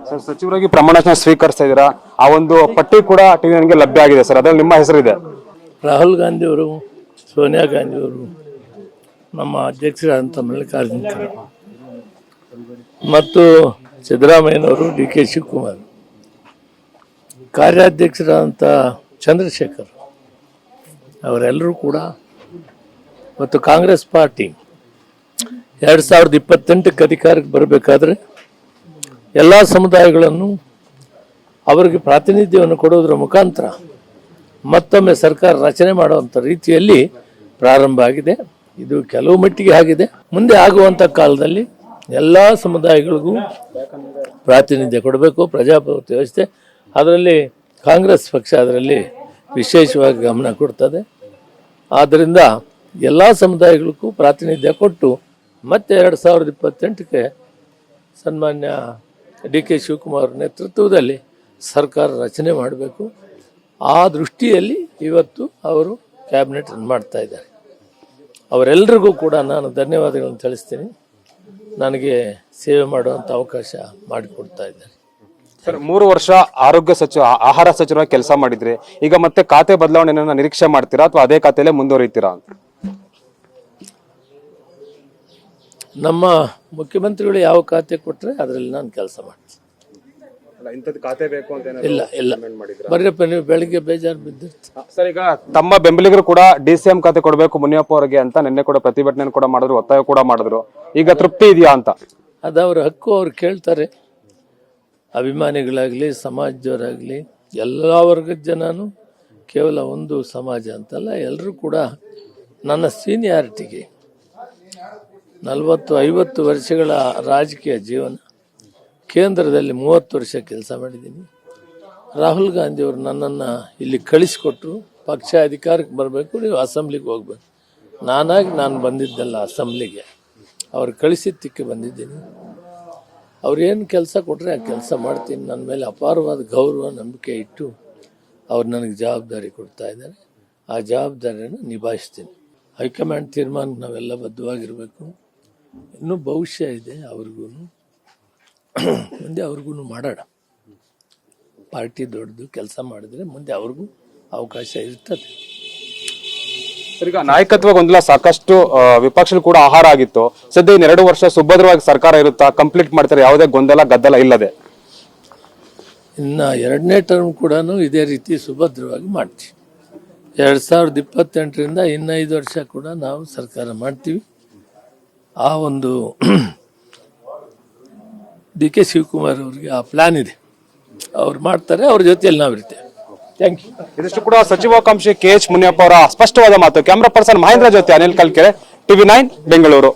Sir, ಸಚಿವರಾಗಿ ಪ್ರಮಾಣ ವಚನ ಸ್ವೀಕರಿಸ್ತಾ ಇದ್ದೀರಾ. ಆ ಒಂದು ಪಟ್ಟಿ ಕೂಡ ಟಿವಿ9ಗೆ ಲಭ್ಯ ಆಗಿದೆ ಸರ್. ಅದರಲ್ಲಿ ನಿಮ್ಮ ಹೆಸರಿದೆ. ರಾಹುಲ್ ಗಾಂಧಿಯವರು, ಸೋನಿಯಾ ಗಾಂಧಿಯವರು, ನಮ್ಮ ಅಧ್ಯಕ್ಷರಾದಂಥ ಮಲ್ಲಿಕಾರ್ಜುನ ಖರ್ಗೆ ಮತ್ತು ಸಿದ್ದರಾಮಯ್ಯನವರು, ಡಿ ಕೆ ಶಿವಕುಮಾರ್, ಕಾರ್ಯಾಧ್ಯಕ್ಷರಾದಂಥ ಚಂದ್ರಶೇಖರ್ ಅವರೆಲ್ಲರೂ ಕೂಡ ಮತ್ತು ಕಾಂಗ್ರೆಸ್ ಪಾರ್ಟಿ 2028ಕ್ಕೆ ಅಧಿಕಾರಕ್ಕೆ ಬರಬೇಕಾದ್ರೆ ಎಲ್ಲ ಸಮುದಾಯಗಳನ್ನು ಅವರಿಗೆ ಪ್ರಾತಿನಿಧ್ಯವನ್ನು ಕೊಡೋದ್ರ ಮುಖಾಂತರ ಮತ್ತೊಮ್ಮೆ ಸರ್ಕಾರ ರಚನೆ ಮಾಡುವಂಥ ರೀತಿಯಲ್ಲಿ ಪ್ರಾರಂಭ ಆಗಿದೆ. ಇದು ಕೆಲವು ಮಟ್ಟಿಗೆ ಆಗಿದೆ. ಮುಂದೆ ಆಗುವಂಥ ಕಾಲದಲ್ಲಿ ಎಲ್ಲ ಸಮುದಾಯಗಳಿಗೂ ಪ್ರಾತಿನಿಧ್ಯ ಕೊಡಬೇಕು. ಪ್ರಜಾಪ್ರಭುತ್ವ ವ್ಯವಸ್ಥೆ, ಅದರಲ್ಲಿ ಕಾಂಗ್ರೆಸ್ ಪಕ್ಷ ಅದರಲ್ಲಿ ವಿಶೇಷವಾಗಿ ಗಮನ ಕೊಡ್ತದೆ. ಆದ್ದರಿಂದ ಎಲ್ಲ ಸಮುದಾಯಗಳಿಗೂ ಪ್ರಾತಿನಿಧ್ಯ ಕೊಟ್ಟು ಮತ್ತೆ 2028ಕ್ಕೆ ಸನ್ಮಾನ್ಯ ಡಿ ಕೆ ಶಿವಕುಮಾರ್ ನೇತೃತ್ವದಲ್ಲಿ ಸರ್ಕಾರ ರಚನೆ ಮಾಡಬೇಕು. ಆ ದೃಷ್ಟಿಯಲ್ಲಿ ಇವತ್ತು ಅವರು ಕ್ಯಾಬಿನೆಟ್ ಮಾಡ್ತಾ ಇದ್ದಾರೆ. ಅವರೆಲ್ಲರಿಗೂ ಕೂಡ ನಾನು ಧನ್ಯವಾದಗಳನ್ನು ತಿಳಿಸ್ತೀನಿ. ನನಗೆ ಸೇವೆ ಮಾಡುವಂಥ ಅವಕಾಶ ಮಾಡಿಕೊಡ್ತಾ ಇದ್ದಾರೆ. ಸರ್, 3 ವರ್ಷ ಆರೋಗ್ಯ ಸಚಿವ, ಆಹಾರ ಸಚಿವರಾಗಿ ಕೆಲಸ ಮಾಡಿದ್ರಿ. ಈಗ ಮತ್ತೆ ಖಾತೆ ಬದಲಾವಣೆಯನ್ನು ನಿರೀಕ್ಷೆ ಮಾಡ್ತೀರಾ ಅಥವಾ ಅದೇ ಖಾತೆಯಲ್ಲೇ ಮುಂದುವರಿತೀರಾ? ನಮ್ಮ ಮುಖ್ಯಮಂತ್ರಿಗಳು ಯಾವ ಖಾತೆ ಕೊಟ್ಟರೆ ಅದರಲ್ಲಿ ನಾನು ಕೆಲಸ ಮಾಡ್ತೀನಿ. ಖಾತೆ ಬೇಕು ಅಂತ ಇಲ್ಲ ಬರ್ರಪ್ಪ, ನೀವು ಬೆಳಿಗ್ಗೆ ಬೇಜಾರು ಬಿದ್ದಿರ್ತೀವಿ. ಸರ್, ಈಗ ತಮ್ಮ ಬೆಂಬಲಿಗರು ಕೂಡ DCM ಖಾತೆ ಕೊಡಬೇಕು ಮುನಿಯಪ್ಪ ಅವರಿಗೆ ಅಂತ ನಿನ್ನೆ ಕೂಡ ಪ್ರತಿಭಟನೆ ಕೂಡ ಮಾಡಿದ್ರು, ಒತ್ತಾಯ ಕೂಡ ಮಾಡಿದ್ರು. ಈಗ ತೃಪ್ತಿ ಇದೆಯಾ ಅಂತ? ಅದು ಅವ್ರ ಹಕ್ಕು, ಅವ್ರು ಕೇಳ್ತಾರೆ. ಅಭಿಮಾನಿಗಳಾಗಲಿ, ಸಮಾಜದವರಾಗಲಿ, ಎಲ್ಲ ವರ್ಗದ ಜನನು, ಕೇವಲ ಒಂದು ಸಮಾಜ ಅಂತಲ್ಲ, ಎಲ್ಲರೂ ಕೂಡ ನನ್ನ ಸೀನಿಯಾರಿಟಿಗೆ 40-50 ವರ್ಷಗಳ ರಾಜಕೀಯ ಜೀವನ, ಕೇಂದ್ರದಲ್ಲಿ 30 ವರ್ಷ ಕೆಲಸ ಮಾಡಿದ್ದೀನಿ. ರಾಹುಲ್ ಗಾಂಧಿಯವರು ನನ್ನನ್ನು ಇಲ್ಲಿ ಕಳಿಸಿಕೊಟ್ರು. ಪಕ್ಷ ಅಧಿಕಾರಕ್ಕೆ ಬರಬೇಕು, ನೀವು ಅಸೆಂಬ್ಲಿಗೆ ಹೋಗ್ಬೇಕು. ನಾನು ಬಂದಿದ್ದಲ್ಲ ಅಸೆಂಬ್ಲಿಗೆ, ಅವ್ರು ಕಳಿಸಿದ್ದಕ್ಕೆ ಬಂದಿದ್ದೀನಿ. ಅವ್ರೇನು ಕೆಲಸ ಕೊಟ್ಟರೆ ಆ ಕೆಲಸ ಮಾಡ್ತೀನಿ. ನನ್ನ ಮೇಲೆ ಅಪಾರವಾದ ಗೌರವ, ನಂಬಿಕೆ ಇಟ್ಟು ಅವ್ರು ನನಗೆ ಜವಾಬ್ದಾರಿ ಕೊಡ್ತಾ ಇದ್ದಾರೆ. ಆ ಜವಾಬ್ದಾರಿಯನ್ನು ನಿಭಾಯಿಸ್ತೀನಿ. ಹೈಕಮಾಂಡ್ ತೀರ್ಮಾನಕ್ಕೆ ನಾವೆಲ್ಲ ಬದ್ಧವಾಗಿರಬೇಕು. ಇನ್ನೂ ಭವಿಷ್ಯ ಇದೆ ಅವ್ರಿಗೂ, ಮುಂದೆ ಅವ್ರಿಗೂ ಮಾಡೋಣ. ಪಾರ್ಟಿ ದೊಡ್ಡದು, ಕೆಲಸ ಮಾಡಿದ್ರೆ ಮುಂದೆ ಅವ್ರಿಗೂ ಅವಕಾಶ ಇರ್ತದೆ. ಈಗ ನಾಯಕತ್ವ ಗೊಂದಲ ಸಾಕಷ್ಟು ವಿಪಕ್ಷ ಕೂಡ ಆಹಾರ ಆಗಿತ್ತು. ಸದ್ಯ 2 ವರ್ಷ ಸುಭದ್ರವಾಗಿ ಸರ್ಕಾರ ಇರುತ್ತಾ? ಕಂಪ್ಲೀಟ್ ಮಾಡ್ತಾರೆ, ಯಾವುದೇ ಗೊಂದಲ ಗದ್ದಲ ಇಲ್ಲದೆ? ಇನ್ನು 2ನೇ ಟರ್ಮ್ ಕೂಡ ಇದೇ ರೀತಿ ಸುಭದ್ರವಾಗಿ ಮಾಡ್ತೀವಿ. 2028ರಿಂದ ಇನ್ನು 5 ವರ್ಷ ಕೂಡ ನಾವು ಸರ್ಕಾರ ಮಾಡ್ತೀವಿ. ಆ ಒಂದು ಡಿ ಕೆ ಶಿವಕುಮಾರ್ ಅವರಿಗೆ ಆ ಪ್ಲಾನ್ ಇದೆ, ಅವ್ರು ಮಾಡ್ತಾರೆ, ಅವ್ರ ಜೊತೆಯಲ್ಲಿ ನಾವಿರ್ತೇವೆ. Thank you. ಇದಿಷ್ಟು ಕೂಡ ಸಚಿವಾಕಾಂಕ್ಷಿ KH ಮುನಿಯಪ್ಪ ಅವರ ಸ್ಪಷ್ಟವಾದ ಮಾತು. ಕ್ಯಾಮರಾ ಪರ್ಸನ್ ಮಹೇಂದ್ರ ಜೊತೆ ಅನಿಲ್ ಕಲ್ಕೆರೆ, ಟಿವಿ9 ಬೆಂಗಳೂರು.